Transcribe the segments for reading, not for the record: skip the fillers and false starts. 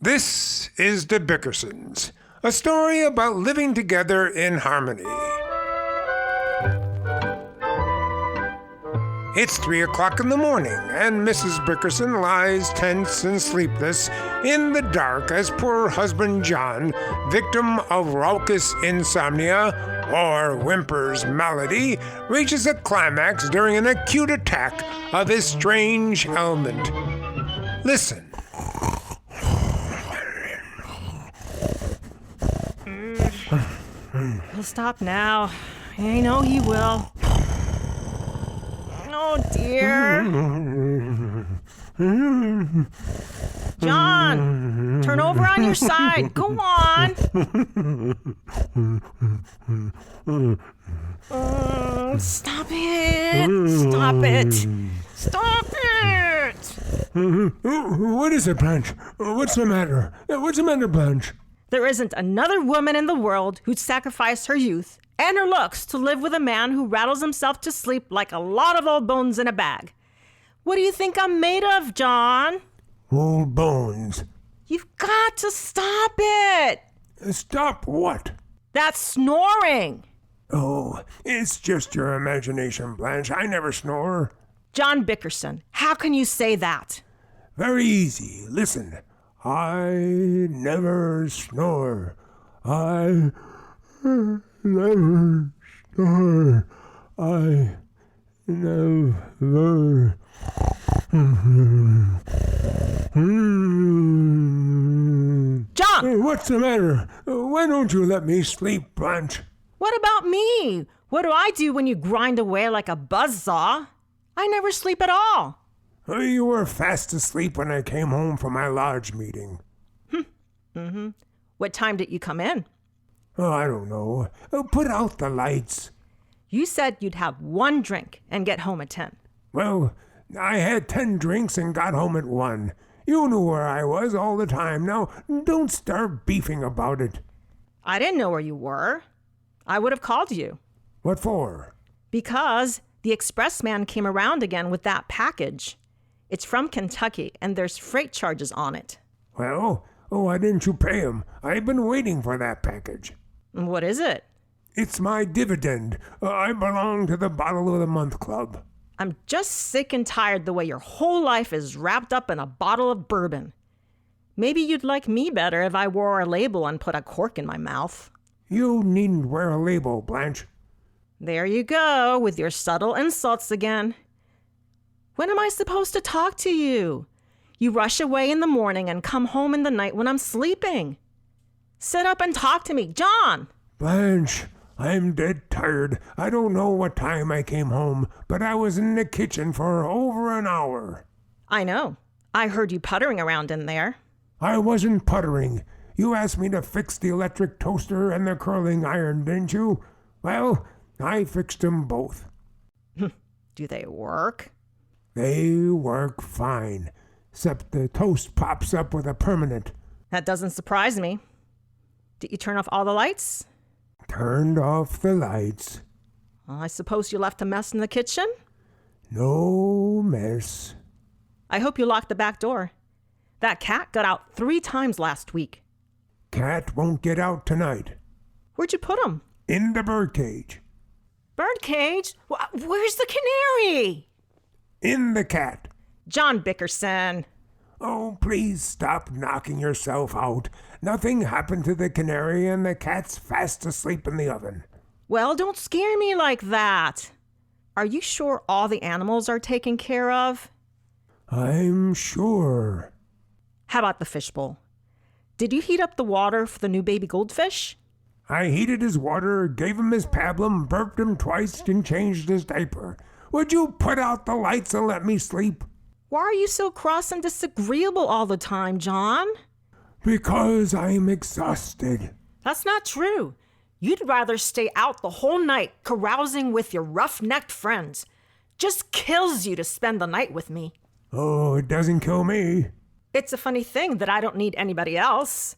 This is the Bickersons, a story about living together in harmony. It's 3 o'clock in the morning, and Mrs. Bickerson lies tense and sleepless in the dark as poor husband John, victim of raucous insomnia or whimper's malady, reaches a climax during an acute attack of his strange ailment. Listen. He'll stop now. I know he will. Oh, dear. John, turn over on your side. Go on. Stop it. Stop it. Stop it. What is it, Blanche? What's the matter? What's the matter, Blanche? There isn't another woman in the world who'd sacrifice her youth and her looks to live with a man who rattles himself to sleep like a lot of old bones in a bag. What do you think I'm made of, John? Old bones. You've got to stop it. Stop what? That's snoring. Oh, it's just your imagination, Blanche. I never snore. John Bickerson, how can you say that? Very easy. Listen. I never snore. I never snore. I never. John! What's the matter? Why don't you let me sleep, Blanche? What about me? What do I do when you grind away like a buzzsaw? I never sleep at all. You were fast asleep when I came home from my lodge meeting. What time did you come in? Oh, I don't know. Put out the lights. You said you'd have one drink and get home at 10. Well, I had 10 drinks and got home at 1. You knew where I was all the time. Now, don't start beefing about it. I didn't know where you were. I would have called you. What for? Because the express man came around again with that package. It's from Kentucky, and there's freight charges on it. Well, why didn't you pay him? I've been waiting for that package. What is it? It's my dividend. I belong to the Bottle of the Month Club. I'm just sick and tired the way your whole life is wrapped up in a bottle of bourbon. Maybe you'd like me better if I wore a label and put a cork in my mouth. You needn't wear a label, Blanche. There you go, with your subtle insults again. When am I supposed to talk to you? You rush away in the morning and come home in the night when I'm sleeping. Sit up and talk to me, John. Blanche, I'm dead tired. I don't know what time I came home, but I was in the kitchen for over an hour. I know. I heard you puttering around in there. I wasn't puttering. You asked me to fix the electric toaster and the curling iron, didn't you? Well, I fixed them both. Do they work? They work fine, except the toast pops up with a permanent. That doesn't surprise me. Did you turn off all the lights? Turned off the lights. Well, I suppose you left a mess in the kitchen? No mess. I hope you locked the back door. That cat got out 3 times last week. Cat won't get out tonight. Where'd you put him? In the birdcage. Birdcage? Where's the canary? In the cat. John Bickerson. Oh, please stop knocking yourself out. Nothing happened to the canary and the cat's fast asleep in the oven. Well, don't scare me like that. Are you sure all the animals are taken care of? I'm sure. How about the fishbowl? Did you heat up the water for the new baby goldfish? I heated his water, gave him his pablum, burped him twice, and changed his diaper. Would you put out the lights and let me sleep? Why are you so cross and disagreeable all the time, John? Because I'm exhausted. That's not true. You'd rather stay out the whole night carousing with your rough-necked friends. Just kills you to spend the night with me. Oh, it doesn't kill me. It's a funny thing that I don't need anybody else.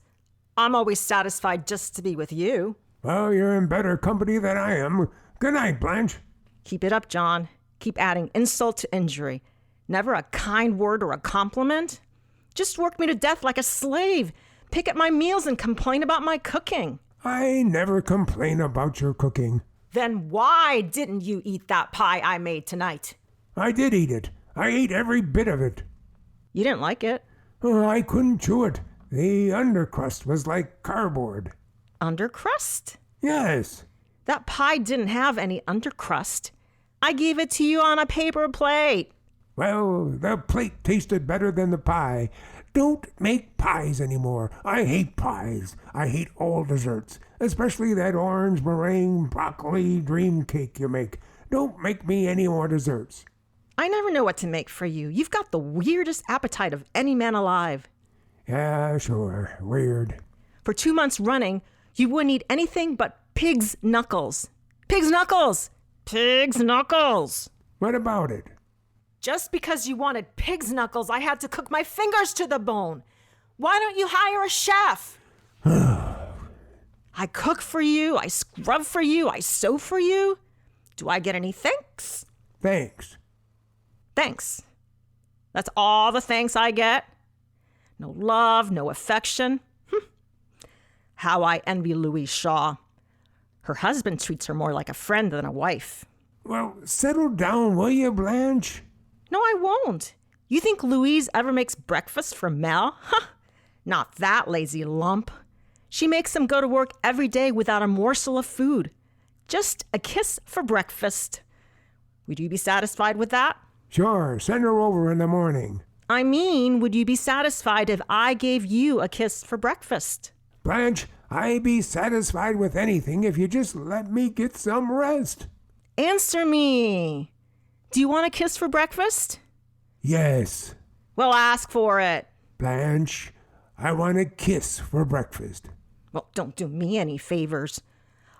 I'm always satisfied just to be with you. Well, you're in better company than I am. Good night, Blanche. Keep it up, John. Keep adding insult to injury. Never a kind word or a compliment. Just work me to death like a slave. Pick at my meals and complain about my cooking. I never complain about your cooking. Then why didn't you eat that pie I made tonight? I did eat it. I ate every bit of it. You didn't like it. Oh, I couldn't chew it. The undercrust was like cardboard. Undercrust? Yes. That pie didn't have any undercrust. I gave it to you on a paper plate. Well, the plate tasted better than the pie. Don't make pies anymore. I hate pies. I hate all desserts, especially that orange meringue broccoli dream cake you make. Don't make me any more desserts. I never know what to make for you. You've got the weirdest appetite of any man alive. Yeah, sure. Weird. For 2 months running, you wouldn't eat anything but pig's knuckles. Pig's knuckles! Pig's knuckles! What about it? Just because you wanted pig's knuckles, I had to cook my fingers to the bone. Why don't you hire a chef? I cook for you, I scrub for you, I sew for you. Do I get any thanks? Thanks. Thanks. That's all the thanks I get? No love, no affection. How I envy Louise Shaw. Her husband treats her more like a friend than a wife. Well, settle down, will you, Blanche? No, I won't. You think Louise ever makes breakfast for Mel? Huh, not that lazy lump. She makes him go to work every day without a morsel of food. Just a kiss for breakfast. Would you be satisfied with that? Sure, send her over in the morning. I mean, would you be satisfied if I gave you a kiss for breakfast? Blanche, I'd be satisfied with anything if you just let me get some rest. Answer me. Do you want a kiss for breakfast? Yes. Well, ask for it. Blanche, I want a kiss for breakfast. Well, don't do me any favors.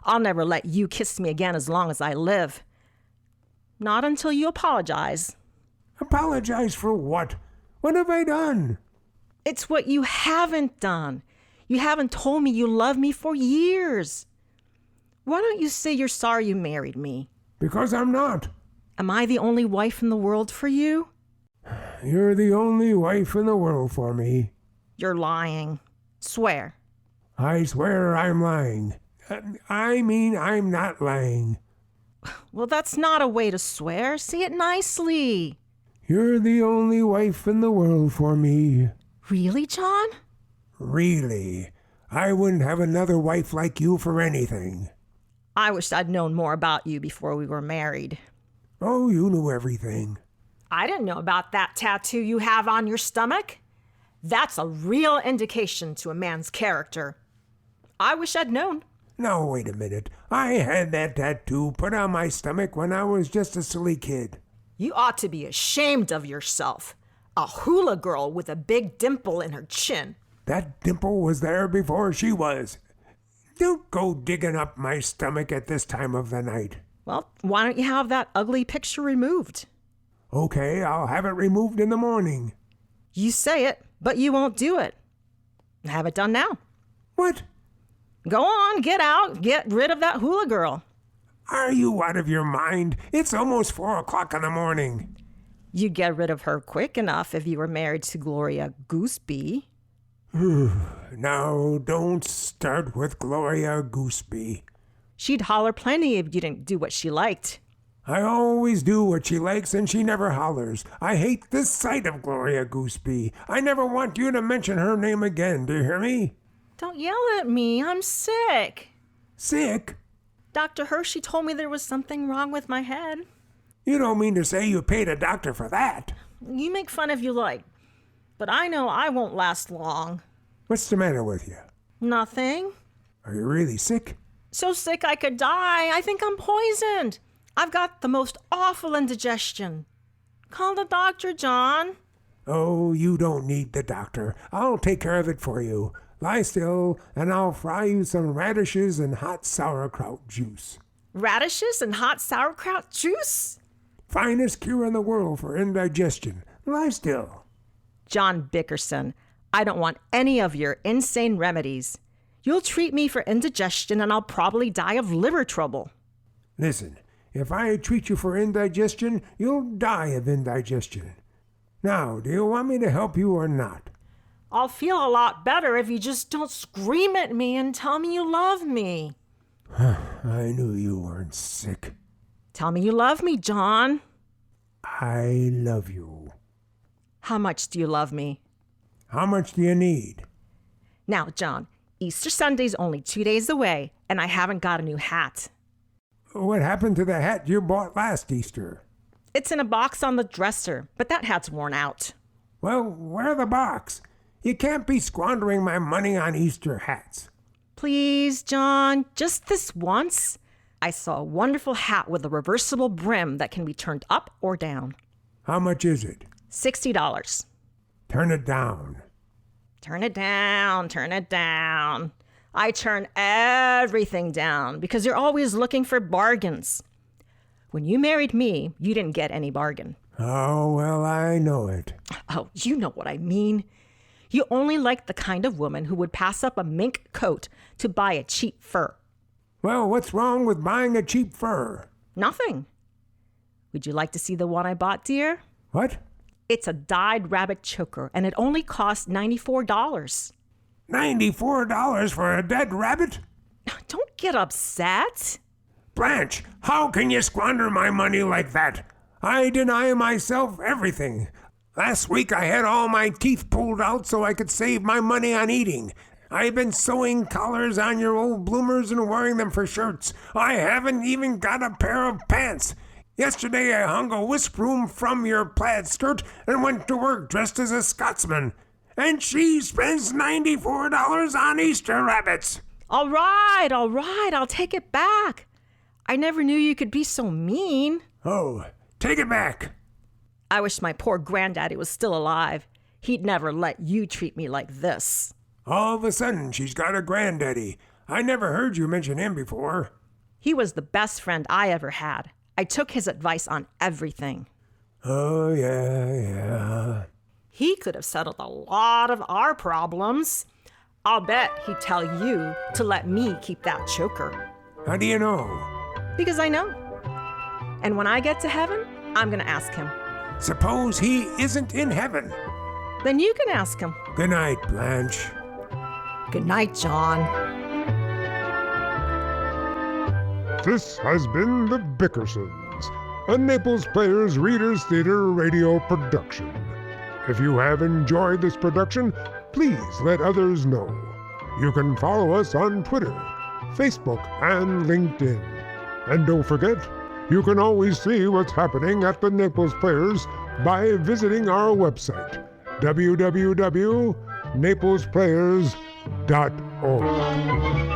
I'll never let you kiss me again as long as I live. Not until you apologize. Apologize for what? What have I done? It's what you haven't done. You haven't told me you love me for years. Why don't you say you're sorry you married me? Because I'm not. Am I the only wife in the world for you? You're the only wife in the world for me. You're lying. Swear. I swear I'm lying. I mean, I'm not lying. Well, that's not a way to swear. Say it nicely. You're the only wife in the world for me. Really, John? Really. I wouldn't have another wife like you for anything. I wish I'd known more about you before we were married. Oh, you knew everything. I didn't know about that tattoo you have on your stomach. That's a real indication to a man's character. I wish I'd known. Now, wait a minute. I had that tattoo put on my stomach when I was just a silly kid. You ought to be ashamed of yourself. A hula girl with a big dimple in her chin. That dimple was there before she was. Don't go digging up my stomach at this time of the night. Well, why don't you have that ugly picture removed? Okay, I'll have it removed in the morning. You say it, but you won't do it. Have it done now. What? Go on, get out, get rid of that hula girl. Are you out of your mind? It's almost 4 o'clock in the morning. You'd get rid of her quick enough if you were married to Gloria Gooseby. Now, don't start with Gloria Gooseby. She'd holler plenty if you didn't do what she liked. I always do what she likes and she never hollers. I hate the sight of Gloria Gooseby. I never want you to mention her name again, do you hear me? Don't yell at me, I'm sick. Sick? Dr. Hershey told me there was something wrong with my head. You don't mean to say you paid a doctor for that? You make fun if you like, but I know I won't last long. What's the matter with you? Nothing. Are you really sick? So sick I could die. I think I'm poisoned. I've got the most awful indigestion. Call the doctor, John. Oh, you don't need the doctor. I'll take care of it for you. Lie still, and I'll fry you some radishes and hot sauerkraut juice. Radishes and hot sauerkraut juice? Finest cure in the world for indigestion. Lie still. John Bickerson, I don't want any of your insane remedies. You'll treat me for indigestion and I'll probably die of liver trouble. Listen, if I treat you for indigestion, you'll die of indigestion. Now, do you want me to help you or not? I'll feel a lot better if you just don't scream at me and tell me you love me. I knew you weren't sick. Tell me you love me, John. I love you. How much do you love me? How much do you need? Now, John, Easter Sunday's only 2 days away, and I haven't got a new hat. What happened to the hat you bought last Easter? It's in a box on the dresser, but that hat's worn out. Well, where the box? You can't be squandering my money on Easter hats. Please, John, just this once. I saw a wonderful hat with a reversible brim that can be turned up or down. How much is it? $60. Turn it down. Turn it down, turn it down. I turn everything down because you're always looking for bargains. When you married me, you didn't get any bargain. Oh, well, I know it. Oh, you know what I mean. You only like the kind of woman who would pass up a mink coat to buy a cheap fur. Well, what's wrong with buying a cheap fur? Nothing. Would you like to see the one I bought, dear? What? It's a dyed rabbit choker, and it only cost $94. $94 for a dead rabbit? Don't get upset. Blanche, how can you squander my money like that? I deny myself everything. Last week I had all my teeth pulled out so I could save my money on eating. I've been sewing collars on your old bloomers and wearing them for shirts. I haven't even got a pair of pants. Yesterday I hung a wisp broom from your plaid skirt and went to work dressed as a Scotsman. And she spends $94 on Easter rabbits. All right, I'll take it back. I never knew you could be so mean. Oh, take it back. I wish my poor granddaddy was still alive. He'd never let you treat me like this. All of a sudden, she's got a granddaddy. I never heard you mention him before. He was the best friend I ever had. I took his advice on everything. Oh, yeah. He could have settled a lot of our problems. I'll bet he'd tell you to let me keep that choker. How do you know? Because I know. And when I get to heaven, I'm going to ask him. Suppose he isn't in heaven. Then you can ask him. Good night, Blanche. Good night, John. This has been The Bickersons, a Naples Players Readers Theater radio production. If you have enjoyed this production, please let others know. You can follow us on Twitter, Facebook, and LinkedIn. And don't forget, you can always see what's happening at the Naples Players by visiting our website, www.naplesplayers.org.